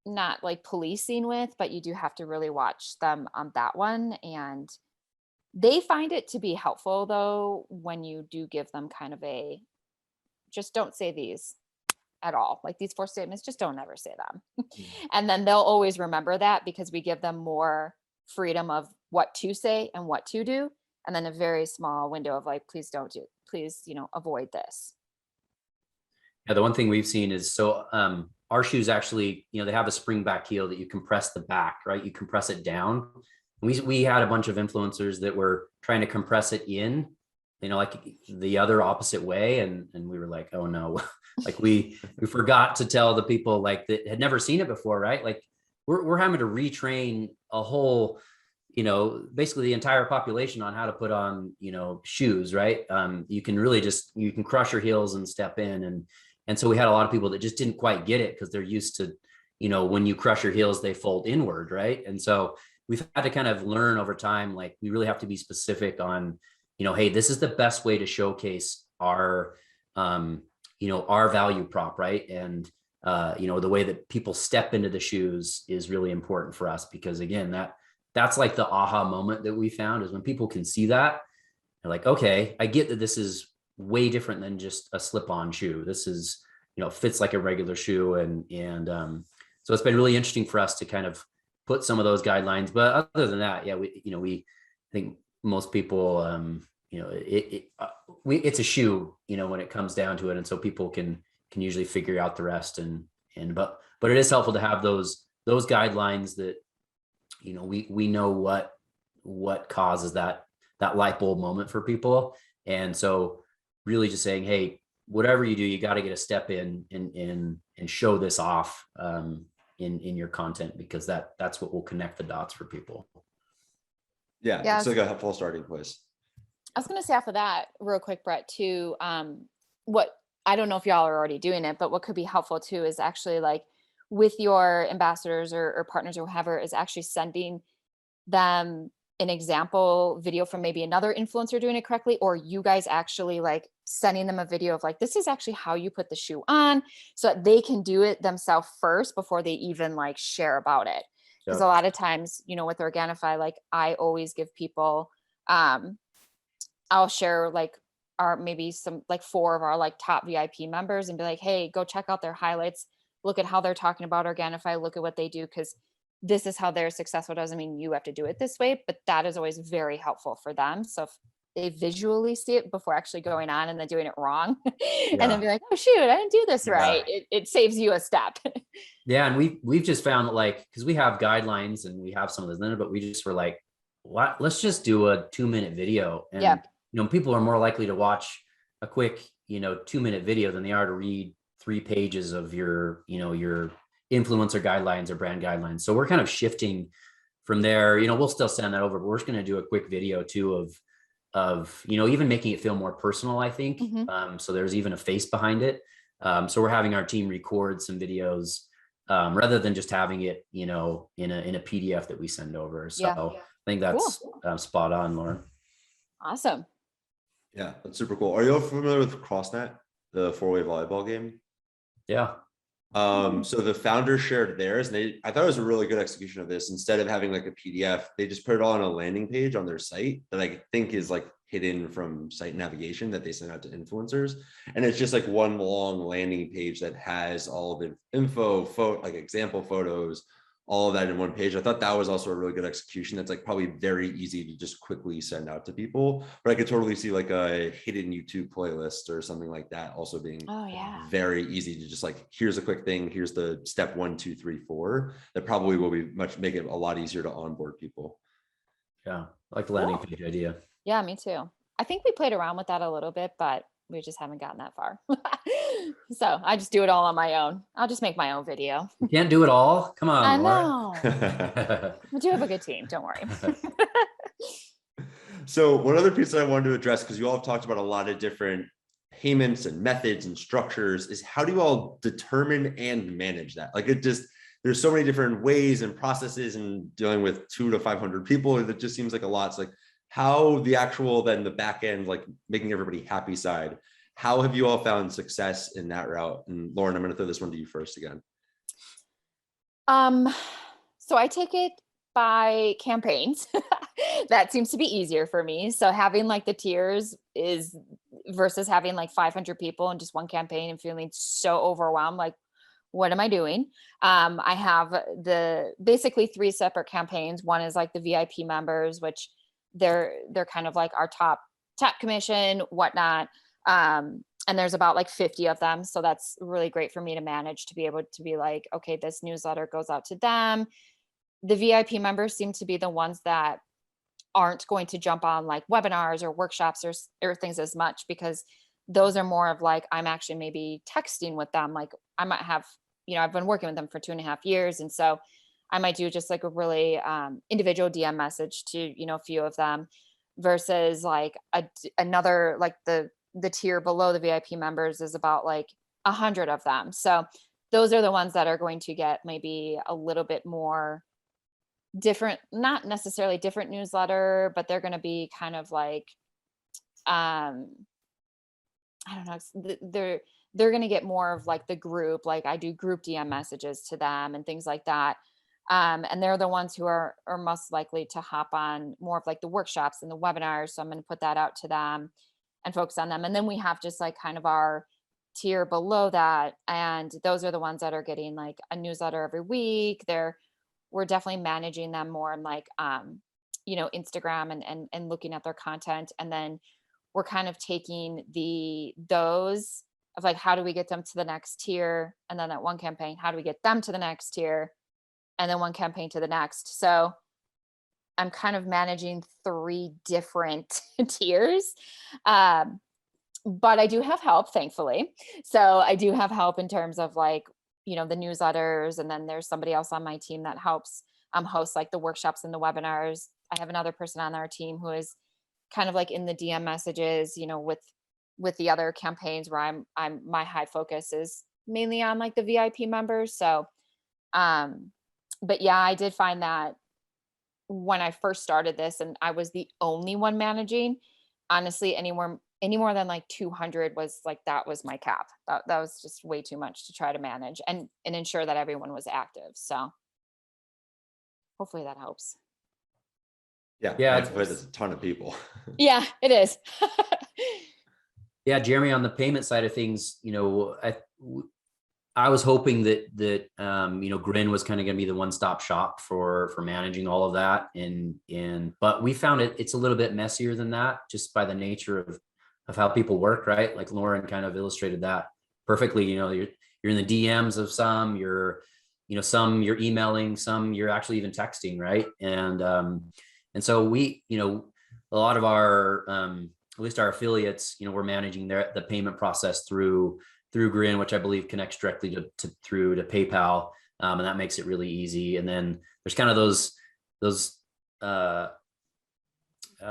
not like policing with, but you do have to really watch them on that one. And they find it to be helpful though, when you do give them kind of just don't say these at all. Like these 4 statements, just don't ever say them. And then they'll always remember that because we give them more freedom of what to say and what to do. And then a very small window of like, please don't do, please, avoid this.
Yeah, the one thing we've seen is our shoes actually, they have a spring back heel that you compress the back, right? You compress it down. We had a bunch of influencers that were trying to compress it in, like the other opposite way. And we were like, oh no, like we forgot to tell the people like that had never seen it before, right? Like we're having to retrain a whole, basically the entire population on how to put on, shoes, right? You can really you can crush your heels and step in. And so we had a lot of people that just didn't quite get it because they're used to, when you crush your heels, they fold inward, right? And so we've had to kind of learn over time, like we really have to be specific on, hey, this is the best way to showcase our, our value prop, right? And, the way that people step into the shoes is really important for us because again, that's like the aha moment that we found is when people can see that, they're like, okay, I get that this is way different than just a slip-on shoe. This is, fits like a regular shoe. And so it's been really interesting for us to kind of put some of those guidelines, but other than that, yeah, we think most people, it's a shoe, when it comes down to it. And so people can usually figure out the rest but it is helpful to have those guidelines that, we know what causes that light bulb moment for people. And so really just saying, hey, whatever you do, you got to get a step in and show this off in your content because that's what will connect the dots for people.
Yeah. It's like a helpful starting place.
I was going to say off of that real quick, Brett, too, what I don't know if y'all are already doing it, but what could be helpful too is actually like with your ambassadors or partners or whoever is actually sending them an example video from maybe another influencer doing it correctly, or you guys actually like sending them a video of like, this is actually how you put the shoe on, so that they can do it themselves first before they even like share about it. Because a lot of times, you know, with Organifi, like I always give people, I'll share like our maybe some like 4 of our like top VIP members and be like, hey, go check out their highlights. Look at how they're talking about Organifi. Look at what they do, because this is how they're successful. Doesn't mean you have to do it this way, but that is always very helpful for them. So if they visually see it before actually going on and then doing it wrong, and then be like, oh shoot, I didn't do this right. It saves you a step.
Yeah. And we've just found that like, because we have guidelines and we have some of those in it, but we just were like, what? Let's just do a 2-minute video. And you know, people are more likely to watch a quick, you know, 2-minute video than they are to read 3 pages of your, you know, your influencer guidelines or brand guidelines. So we're kind of shifting from there. You know, we'll still send that over, but we're just going to do a quick video too of, you know, even making it feel more personal, I think. So there's even a face behind it. So we're having our team record some videos rather than just having it, you know, in a PDF that we send over. So I think that's spot on, Lauren.
Awesome.
Yeah, that's super cool. Are you all familiar with Crossnet, the 4-way volleyball game?
Yeah.
So the founders shared theirs, and I thought it was a really good execution of this. Instead of having like a PDF, they just put it all on a landing page on their site that I think is like hidden from site navigation that they send out to influencers. And it's just like one long landing page that has all the info, like example photos, all of that in one page. I thought that was also a really good execution. That's like probably very easy to just quickly send out to people, but I could totally see like a hidden YouTube playlist or something like that also being very easy to just like, here's a quick thing. Here's the step 1, 2, 3, 4. That probably will be make it a lot easier to onboard people.
Yeah. I like the landing page idea.
Yeah, me too. I think we played around with that a little bit, but we just haven't gotten that far. So I just do it all on my own. I'll just make my own video.
You can't do it all. Come on.
I know. We do have a good team. Don't worry.
So one other piece that I wanted to address, because you all have talked about a lot of different payments and methods and structures, is how do you all determine and manage that? Like there's so many different ways and processes, and dealing with 200 to 500 people, that just seems like a lot. It's like how the actual, then the back end, like making everybody happy side, how have you all found success in that route? And Lauren, I'm going to throw this one to you first again.
So I take it by campaigns. That seems to be easier for me. So having like the tiers is versus having like 500 people in just one campaign and feeling so overwhelmed, like, what am I doing? I have basically 3 separate campaigns. One is like the VIP members, which they're kind of like our top commission, whatnot. And there's about like 50 of them. So that's really great for me to manage, to be able to be like, okay, this newsletter goes out to them. The VIP members seem to be the ones that aren't going to jump on like webinars or workshops or things as much, because those are more of like, I'm actually maybe texting with them. Like I might have, you know, I've been working with them for 2.5 years. And so I might do just like a really individual DM message to, you know, a few of them, versus like another, like the tier below the VIP members is about like 100 of them. So those are the ones that are going to get maybe a little bit more different, not necessarily different newsletter, but they're going to be kind of like, I don't know, they're going to get more of like the group, like I do group DM messages to them and things like that. And they're the ones who are most likely to hop on more of like the workshops and the webinars. So I'm going to put that out to them and focus on them. And then we have just like kind of our tier below that. And those are the ones that are getting like a newsletter every week. We're definitely managing them more in like, you know, Instagram and looking at their content. And then we're kind of taking those of like, how do we get them to the next tier? And then that one campaign, how do we get them to the next tier? And then one campaign to the next. So I'm kind of managing 3 different tiers. But I do have help, thankfully. So I do have help in terms of like, you know, the newsletters. And then there's somebody else on my team that helps host like the workshops and the webinars. I have another person on our team who is kind of like in the DM messages, you know, with the other campaigns where my high focus is mainly on like the VIP members. So, but yeah, I did find that when I first started this and I was the only one managing, honestly, any more than like 200 was like, that was my cap. That was just way too much to try to manage and ensure that everyone was active. So hopefully that helps.
Yeah,
Yeah,
that's a ton of people.
Yeah, it is.
Yeah, Jeremy, on the payment side of things, I was hoping that Grin was kind of going to be the one-stop shop for managing all of that, but we found it's a little bit messier than that, just by the nature of how people work, right? Like Lauren kind of illustrated that perfectly. You're in the DMs of some, some you're emailing, some you're actually even texting, right? And so we, a lot of our at least our affiliates, we're managing the payment process through Grin, which I believe connects directly to PayPal. And that makes it really easy. And then there's kind of those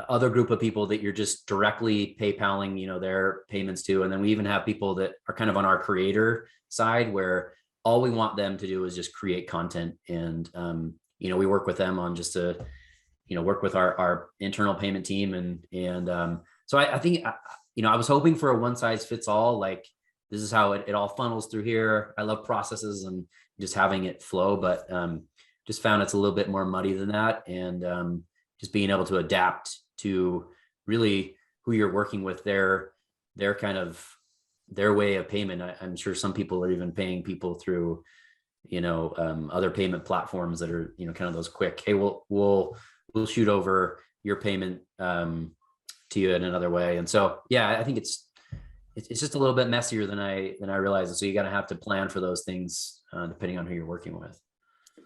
other group of people that you're just directly PayPaling, their payments to. And then we even have people that are kind of on our creator side, where all we want them to do is just create content. And, we work with them on just to, work with our internal payment team. And so I think, I was hoping for a one size fits all, like this is how it all funnels through here. I love processes and just having it flow, but just found it's a little bit more muddy than that. And just being able to adapt to really who you're working with, their way of payment. I'm sure some people are even paying people through, other payment platforms that are, kind of those quick, hey, we'll shoot over your payment to you in another way. And so, yeah, I think it's just a little bit messier than I realized. And so you got to have to plan for those things depending on who you're working with.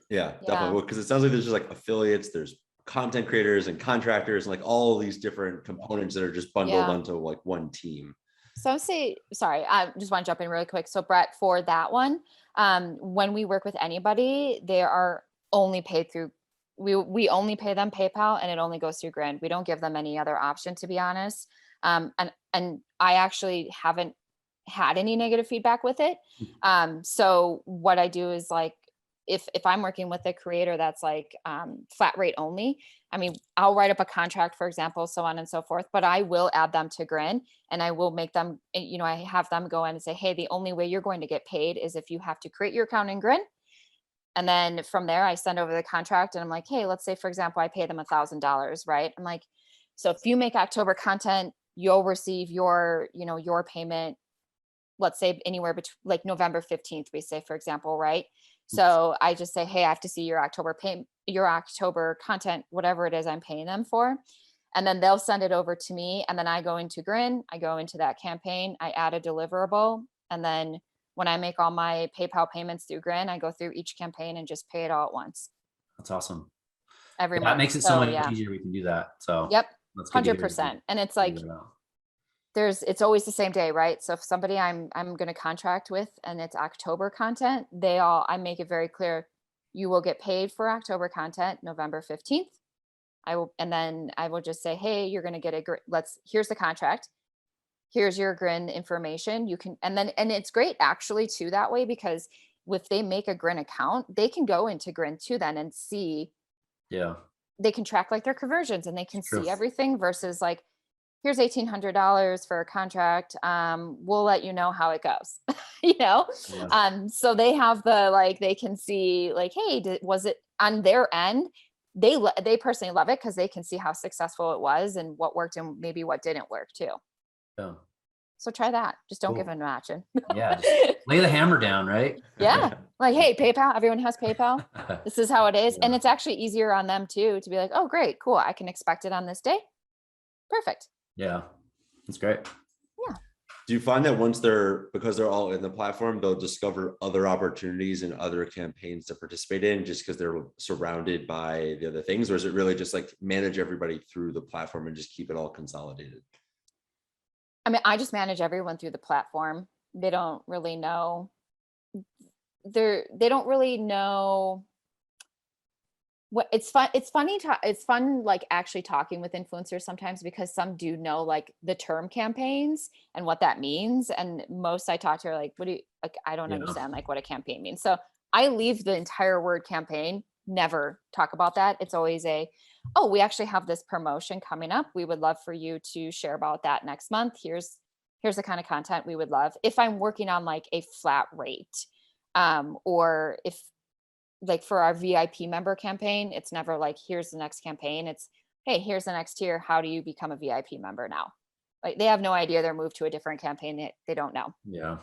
Yeah, definitely. Well, because it sounds like there's just like affiliates, there's content creators and contractors, and like all these different components that are just bundled onto like one team.
So sorry, I just want to jump in really quick. So Brett, for that one, when we work with anybody, they are only paid through, we only pay them PayPal, and it only goes through Grin. We don't give them any other option, to be honest. And I actually haven't had any negative feedback with it. So what I do is like, if I'm working with a creator that's like flat rate only, I mean, I'll write up a contract, for example, so on and so forth, but I will add them to Grin, and I will make them, I have them go in and say, hey, the only way you're going to get paid is if you have to create your account in Grin. And then from there, I send over the contract, and I'm like, hey, let's say, for example, I pay them $1,000, right? I'm like, so if you make October content, you'll receive your payment, let's say anywhere between like November 15th, we say, for example, right? So I just say, hey, I have to see your October content, whatever it is I'm paying them for. And then they'll send it over to me. And then I go into Grin, I go into that campaign, I add a deliverable. And then when I make all my PayPal payments through Grin, I go through each campaign and just pay it all at once.
That's awesome.
Every month.
That makes it so much easier. We can do that. So
yep, 100%. And it's like, it's always the same day, right? So if somebody I'm going to contract with and it's October content, I make it very clear, you will get paid for October content November 15th. And then I will just say, hey, you're going to get here's the contract. Here's your Grin information. You can, and it's great actually too that way, because if they make a Grin account, they can go into Grin too then and see, they can track like their conversions, and they can see everything, versus like, here's $1,800 for a contract. We'll let you know how it goes, So they have they can see like, hey, was it on their end? They personally love it because they can see how successful it was and what worked and maybe what didn't work too.
Yeah.
So try that. Just don't give an option.
Yeah. Just lay the hammer down, right?
Yeah. Like, hey, PayPal, everyone has PayPal. This is how it is. And it's actually easier on them too, to be like, oh, great, cool. I can expect it on this day. Perfect.
Yeah. That's great.
Yeah.
Do you find that because they're all in the platform, they'll discover other opportunities and other campaigns to participate in just because they're surrounded by the other things? Or is it really just like manage everybody through the platform and just keep it all consolidated?
I mean, I just manage everyone through the platform. They don't really know. They don't really know what it's fun. It's funny. It's fun, like actually talking with influencers sometimes, because some do know like the term campaigns and what that means. And most I talk to are like, what do you, like, I don't understand like what a campaign means. So I leave the entire word campaign never talk about that. It's always oh, we actually have this promotion coming up. We would love for you to share about that next month. Here's the kind of content we would love. If I'm working on like a flat rate, or if like for our VIP member campaign, it's never like, here's the next campaign. It's, hey, here's the next tier. How do you become a VIP member now? Like they have no idea they're moved to a different campaign. They don't know.
Yeah.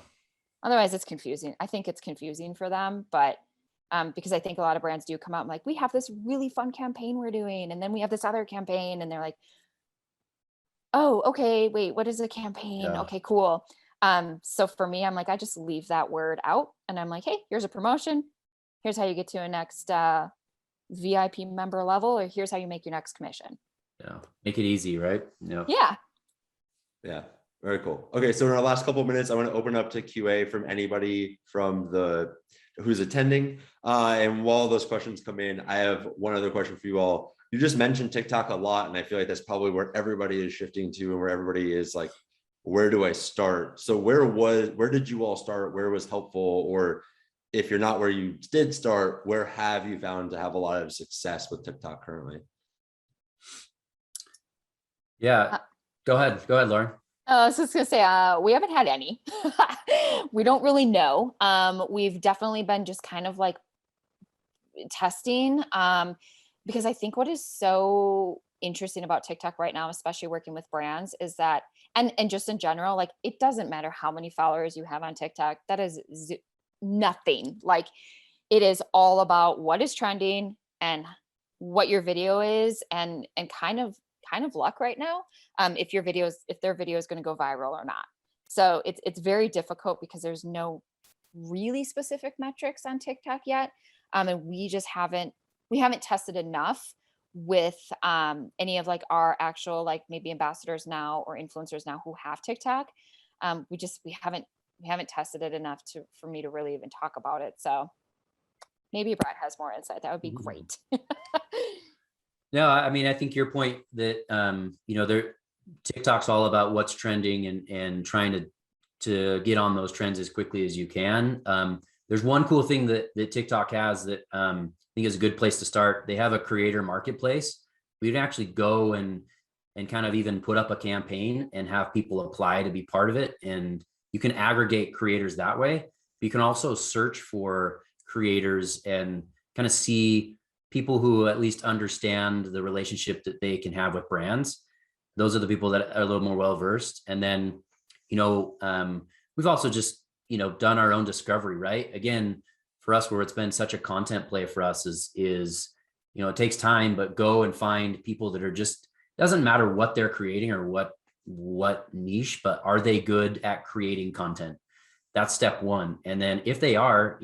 Otherwise it's confusing. I think it's confusing for them, but because I think a lot of brands do come out and like, we have this really fun campaign we're doing. And then we have this other campaign and they're like, oh, okay, wait, what is a campaign?
Yeah.
Okay, cool. So for me, I'm like, I just leave that word out and I'm like, hey, here's a promotion. Here's how you get to a next VIP member level, or here's how you make your next commission.
Yeah. Make it easy, right? Yeah.
Yeah.
Yeah. Very cool. Okay. So in our last couple of minutes, I want to open up to QA from anybody from who's attending. And while those questions come in, I have one other question for you all. You just mentioned TikTok a lot, and I feel like that's probably where everybody is shifting to and where everybody is like, where do I start? So where did you all start? Where was helpful? Or if you're not where you did start, where have you found to have a lot of success with TikTok currently?
Yeah. Go ahead, Lauren.
I was just gonna say, we haven't had any. We don't really know. We've definitely been just kind of like testing, because I think what is so interesting about TikTok right now, especially working with brands, is that, and just in general, like it doesn't matter how many followers you have on TikTok, that is nothing. Like it is all about what is trending and what your video is, and kind of luck right now, if their video is going to go viral or not. So it's very difficult because there's no really specific metrics on TikTok yet, and we haven't tested enough with any of like our actual like maybe ambassadors now or influencers now who have TikTok. We haven't tested it enough for me to really even talk about it. So maybe Brad has more insight. That would be great.
No, I mean, I think your point that, TikTok's all about what's trending and trying to get on those trends as quickly as you can. There's one cool thing that TikTok has that I think is a good place to start. They have a creator marketplace. We can actually go and kind of even put up a campaign and have people apply to be part of it. And you can aggregate creators that way. But you can also search for creators and kind of see people who at least understand the relationship that they can have with brands. Those are the people that are a little more well-versed. And then, we've also just, done our own discovery, right? Again, for us, where it's been such a content play for us is, it takes time, but go and find people that are just, doesn't matter what they're creating or what niche, but are they good at creating content? That's step one. And then if they are,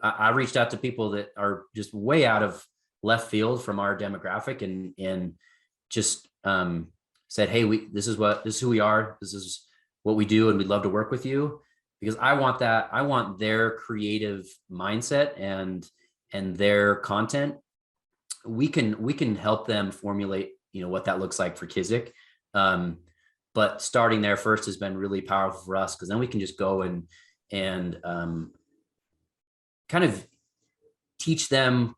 I reached out to people that are just way out of left field from our demographic and just said, hey, this is who we are. This is what we do. And we'd love to work with you because I want their creative mindset and their content. We can help them formulate, what that looks like for Kizik. But starting there first has been really powerful for us because then we can just go and kind of teach them,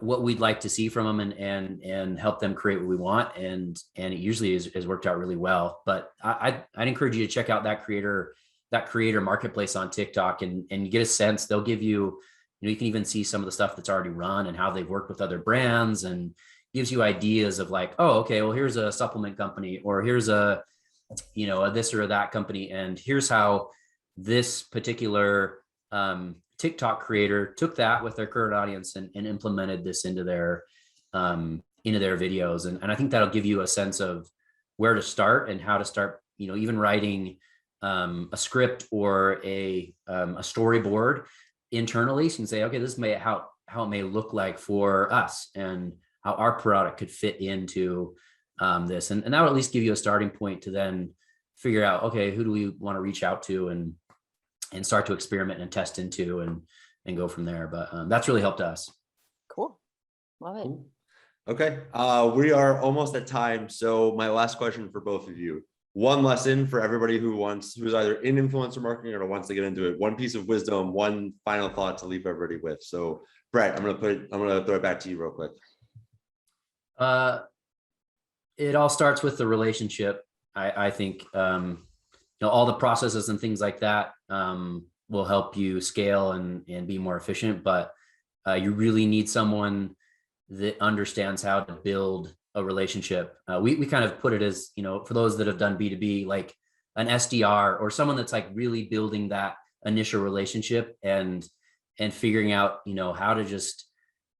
what we'd like to see from them and help them create what we want. And it usually has worked out really well. But I'd encourage you to check out that creator marketplace on TikTok and you get a sense. They'll give you, you can even see some of the stuff that's already run and how they've worked with other brands and gives you ideas of like, oh, okay, well, here's a supplement company or here's a this or that company. And here's how this particular TikTok creator took that with their current audience and implemented this into their videos. And I think that'll give you a sense of where to start and how to start, even writing a script or a storyboard internally. So you can say, okay, this may how it may look like for us and how our product could fit into this. And that will at least give you a starting point to then figure out, okay, who do we want to reach out to and start to experiment and test into and go from there. But that's really helped us.
Cool. Love it.
Cool. Okay. We are almost at time. So my last question for both of you, one lesson for everybody who's either in influencer marketing or wants to get into it. One piece of wisdom, one final thought to leave everybody with. So Brett, I'm gonna throw it back to you real quick.
It all starts with the relationship. I think all the processes and things like that will help you scale and be more efficient, but you really need someone that understands how to build a relationship. We kind of put it as, for those that have done B2B, like an SDR or someone that's like really building that initial relationship and figuring out, how to just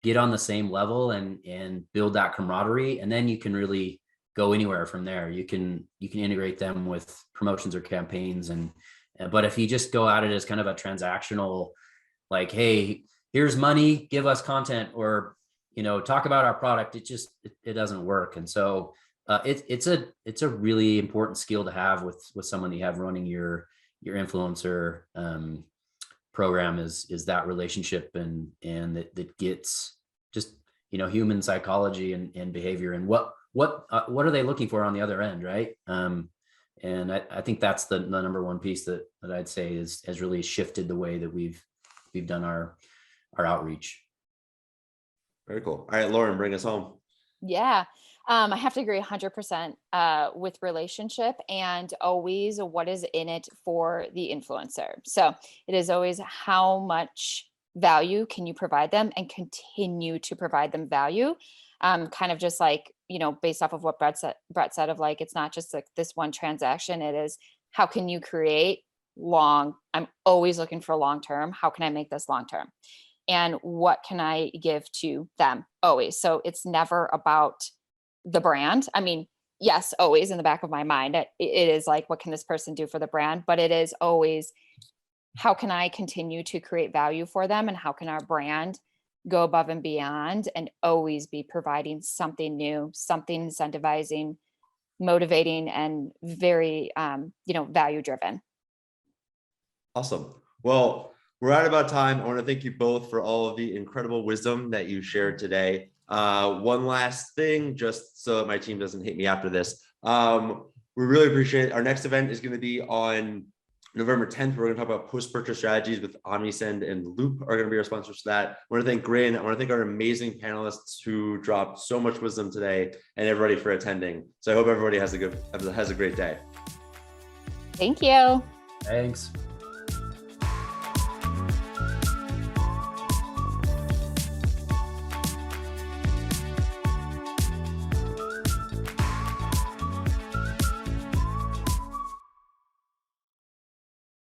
get on the same level and build that camaraderie. And then you can really go anywhere from there. You can integrate them with promotions or campaigns. But if you just go at it as kind of a transactional, like, hey, here's money, give us content, or, talk about our product, it doesn't work. And so it's a really important skill to have with someone you have running your influencer program is that relationship and that gets just, human psychology and behavior and what are they looking for on the other end, right? And I think that's the number one piece that I'd say has really shifted the way that we've done our outreach.
Very cool. All right, Lauren, bring us home.
Yeah. I have to agree 100% with relationship and always what is in it for the influencer. So it is always how much value can you provide them and continue to provide them value. Kind of just like, based off of what Brett said of like, it's not just like this one transaction. It is how can you create I'm always looking for long-term. How can I make this long-term? And what can I give to them always? So it's never about the brand. I mean, yes, always in the back of my mind, it is like, what can this person do for the brand? But it is always, how can I continue to create value for them? And how can our brand go above and beyond and always be providing something new, something incentivizing, motivating, and very, value driven.
Awesome. Well, we're at about time. I want to thank you both for all of the incredible wisdom that you shared today. One last thing, just so that my team doesn't hate me after this. We really appreciate it. Our next event is going to be on November 10th. We're going to talk about post-purchase strategies with OmniSend and Loop are going to be our sponsors for that. I want to thank Grin. I want to thank our amazing panelists who dropped so much wisdom today and everybody for attending. So I hope everybody has a great day.
Thank you.
Thanks.